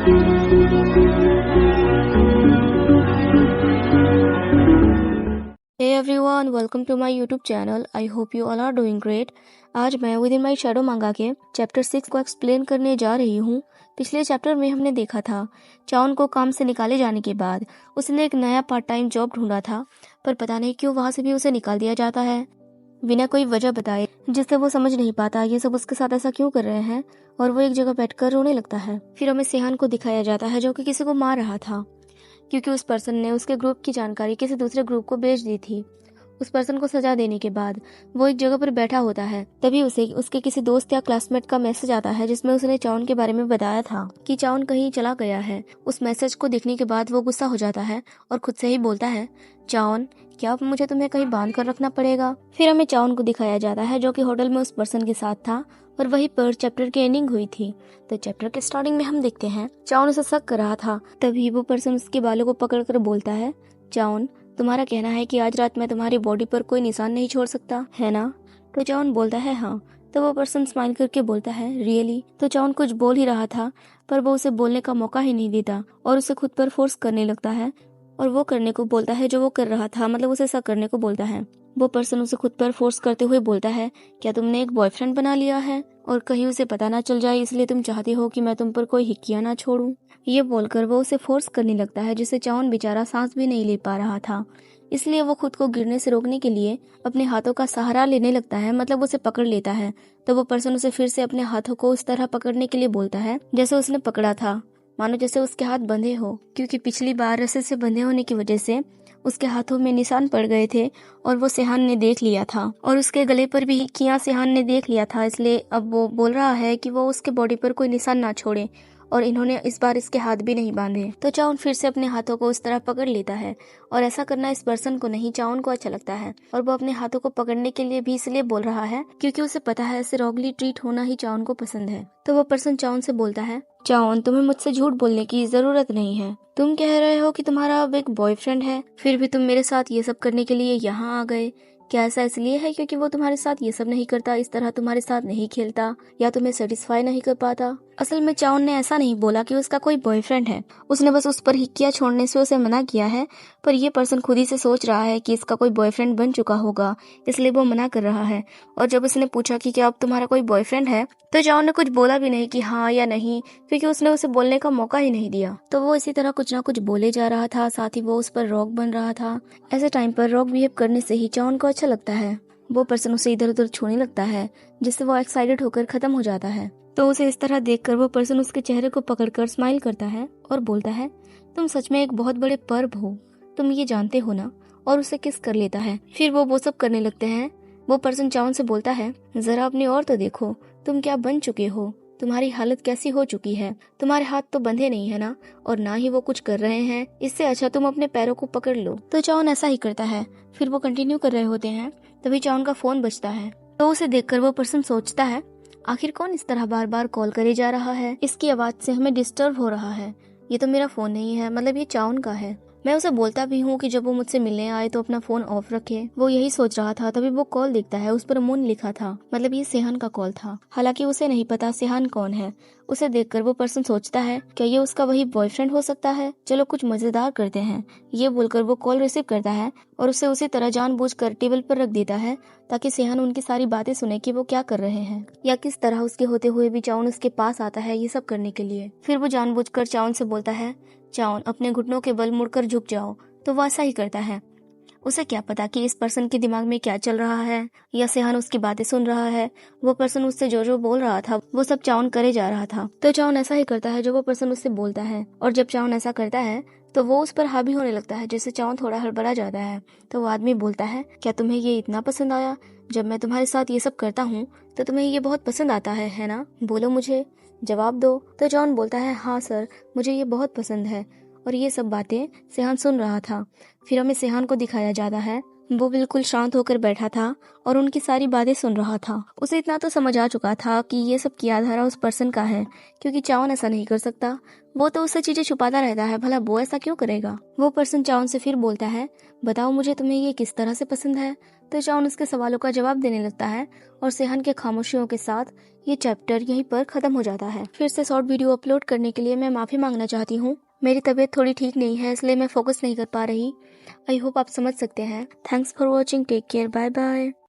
Hey everyone, welcome to my YouTube channel. I hope you all are doing great. आज मैं with in my shadow मांगा के chapter 6 को explain करने जा रही हूँ। पिछले चैप्टर में हमने देखा था चाउन को काम से निकाले जाने के बाद उसने एक नया पार्ट टाइम जॉब ढूंढा था, पर पता नहीं क्यों वहाँ से भी उसे निकाल दिया जाता है बिना कोई वजह बताए, जिससे वो समझ नहीं पाता ये सब उसके साथ ऐसा क्यों कर रहे हैं, और वो एक जगह बैठकर रोने लगता है। फिर हमें सेहान को दिखाया जाता है जो कि किसी को मार रहा था, क्योंकि उस पर्सन ने उसके ग्रुप की जानकारी किसी दूसरे ग्रुप को बेच दी थी। उस पर्सन को सजा देने के बाद वो एक जगह पर बैठा होता है, तभी उसे उसके किसी दोस्त या क्लासमेट का मैसेज आता है जिसमें उसने चाउन के बारे में बताया था कि चाउन कहीं चला गया है। उस मैसेज को देखने के बाद वो गुस्सा हो जाता है और खुद से ही बोलता है, चाउन क्या अब मुझे तुम्हें कहीं बांध कर रखना पड़ेगा। फिर हमें चाउन को दिखाया जाता है जो कि होटल में उस पर्सन के साथ था, और वहीं पर चैप्टर की एंडिंग हुई थी। तो चैप्टर के स्टार्टिंग में हम देखते हैं चाउन उसे शक कर रहा था, तभी वो पर्सन उसके बालों को पकड़कर बोलता है, चाउन तुम्हारा कहना है कि आज रात मैं तुम्हारी बॉडी पर कोई निशान नहीं छोड़ सकता है ना। तो चाउन बोलता है हाँ। तो वो पर्सन स्माइल करके बोलता है रियली। तो चाउन कुछ बोल ही रहा था, पर वो उसे बोलने का मौका ही नहीं देता और उसे खुद पर फोर्स करने लगता है, और वो करने को बोलता है जो वो कर रहा था, मतलब उसे ऐसा करने को बोलता है। वो पर्सन उसे खुद पर फोर्स करते हुए बोलता है, क्या तुमने एक बॉयफ्रेंड बना लिया है और कहीं उसे पता ना चल जाए, इसलिए तुम चाहती हो कि मैं तुम पर कोई हिक्कियां ना छोड़ूं। ये बोलकर वो उसे फोर्स करने लगता है, जिससे चाउन बेचारा सांस भी नहीं ले पा रहा था। इसलिए वो खुद को गिरने से रोकने के लिए अपने हाथों का सहारा लेने लगता है, मतलब उसे पकड़ लेता है। तो वो पर्सन उसे फिर से अपने हाथों को उस तरह पकड़ने के लिए बोलता है जैसे उसने पकड़ा था, मानो जैसे उसके हाथ बंधे हो, क्योंकि पिछली बार रस्से से बंधे होने की वजह से उसके हाथों में निशान पड़ गए थे और वो सेहान ने देख लिया था, और उसके गले पर भी किया सेहान ने देख लिया था। इसलिए अब वो बोल रहा है कि वो उसके बॉडी पर कोई निशान ना छोड़े, और इन्होंने इस बार इसके हाथ भी नहीं बांधे। तो चाउन फिर से अपने हाथों को उस तरह पकड़ लेता है, और ऐसा करना इस पर्सन को नहीं चाउन को अच्छा लगता है, और वो अपने हाथों को पकड़ने के लिए भी इसलिए बोल रहा है क्योंकि उसे पता है ऐसे रॉगली ट्रीट होना ही चाउन को पसंद है। तो वो पर्सन चाउन से बोलता है, चाउन तुम्हें मुझसे झूठ बोलने की जरूरत नहीं है। तुम कह रहे हो कि तुम्हारा अब एक बॉयफ्रेंड है, फिर भी तुम मेरे साथ ये सब करने के लिए यहाँ आ गए। क्या ऐसा इसलिए है क्योंकि वो तुम्हारे साथ ये सब नहीं करता, इस तरह तुम्हारे साथ नहीं खेलता या तुम्हें सेटिस्फाई नहीं कर पाता? असल में चाउन ने ऐसा नहीं बोला कि उसका कोई बॉयफ्रेंड है, उसने बस उस पर हिक्किया छोड़ने से उसे मना किया है। पर ये पर्सन खुद ही से सोच रहा है कि इसका कोई बॉयफ्रेंड बन चुका होगा, इसलिए वो मना कर रहा है। और जब उसने पूछा कि क्या अब तुम्हारा कोई बॉयफ्रेंड है, तो चाउन ने कुछ बोला भी नहीं कि हाँ या नहीं, क्योंकि उसने उसे बोलने का मौका ही नहीं दिया। तो वो इसी तरह कुछ ना कुछ बोले जा रहा था, साथ ही वो उस पर रॉक बन रहा था। ऐसे टाइम पर रॉक बिहेव करने से ही चाउन को अच्छा लगता है। वो पर्सन उसे इधर उधर छूने लगता है, जिससे वो एक्साइटेड होकर खत्म हो जाता है। तो उसे इस तरह देखकर वो पर्सन उसके चेहरे को पकड़कर स्माइल करता है और बोलता है, तुम सच में एक बहुत बड़े पर्व हो, तुम ये जानते हो ना, और उसे किस कर लेता है। फिर वो सब करने लगते हैं। वो पर्सन चाउन से बोलता है, जरा अपनी और तो देखो, तुम क्या बन चुके हो, तुम्हारी हालत कैसी हो चुकी है, तुम्हारे हाथ तो बंधे नहीं है ना, और ना ही वो कुछ कर रहे हैं, इससे अच्छा तुम अपने पैरों को पकड़ लो। तो चाउन ऐसा ही करता है। फिर वो कंटिन्यू कर रहे होते हैं, तभी चाउन का फोन बजता है। तो उसे देखकर वो पर्सन सोचता है, आखिर कौन इस तरह बार बार कॉल करे जा रहा है, इसकी आवाज से हमें डिस्टर्ब हो रहा है, ये तो मेरा फोन नहीं है, मतलब ये चाउन का है। मैं उसे बोलता भी हूँ कि जब वो मुझसे मिलने आए तो अपना फोन ऑफ रखे। वो यही सोच रहा था, तभी वो कॉल देखता है, उस पर मून लिखा था, मतलब ये सेहान का कॉल था। हालांकि उसे नहीं पता सेहान कौन है। उसे देखकर वो पर्सन सोचता है, क्या ये उसका वही बॉयफ्रेंड हो सकता है, चलो कुछ मजेदार करते हैं। ये बोलकर वो कॉल रिसीव करता है और उसे उसी तरह जानबूझकर टेबल पर रख देता है, ताकि सेहान उनकी सारी बातें सुने कि वो क्या कर रहे हैं, या किस तरह उसके होते हुए भी चाउन उसके पास आता है ये सब करने के लिए। फिर वो जानबूझकर चाउन से बोलता है, चाउन अपने घुटनों के बल मुड़कर झुक जाओ। तो वो ऐसा ही करता है। उसे क्या पता कि इस पर्सन के दिमाग में क्या चल रहा है, या सेहान उसकी बातें सुन रहा है। वो पर्सन उससे जो जो बोल रहा था वो सब चाउन करे जा रहा था। तो चाउन ऐसा ही करता है जो वो पर्सन उससे बोलता है, और जब चाउन ऐसा करता है तो वो उस पर हावी होने लगता है, जिससे चाउन थोड़ा हड़बड़ा जाता है। तो वो आदमी बोलता है, क्या तुम्हें ये इतना पसंद आया? जब मैं तुम्हारे साथ ये सब करता हूँ तो तुम्हें ये बहुत पसंद आता है ना? बोलो, मुझे जवाब दो। तो चाउन बोलता है, हाँ सर, मुझे ये बहुत पसंद है। और ये सब बातें सेहान सुन रहा था। फिर हमें सेहान को दिखाया जाता है वो बिल्कुल शांत होकर बैठा था और उनकी सारी बातें सुन रहा था। उसे इतना तो समझ आ चुका था कि ये सब किया धरा उस पर्सन का है, क्योंकि चावन ऐसा नहीं कर सकता। वो तो उससे चीजें छुपाता रहता है, भला वो ऐसा क्यों करेगा। वो पर्सन चावन से फिर बोलता है, बताओ मुझे तुम्हें ये किस तरह से पसंद है। तो चावन उसके सवालों का जवाब देने लगता है और सेहन के खामोशियों के साथ ये चैप्टर यहीं पर खत्म हो जाता है। फिर से शॉर्ट वीडियो अपलोड करने के लिए मैं माफी मांगना चाहती हूँ। मेरी तबीयत थोड़ी ठीक नहीं है, इसलिए मैं फोकस नहीं कर पा रही। आई होप आप समझ सकते हैं। Thanks for watching, take care, bye bye.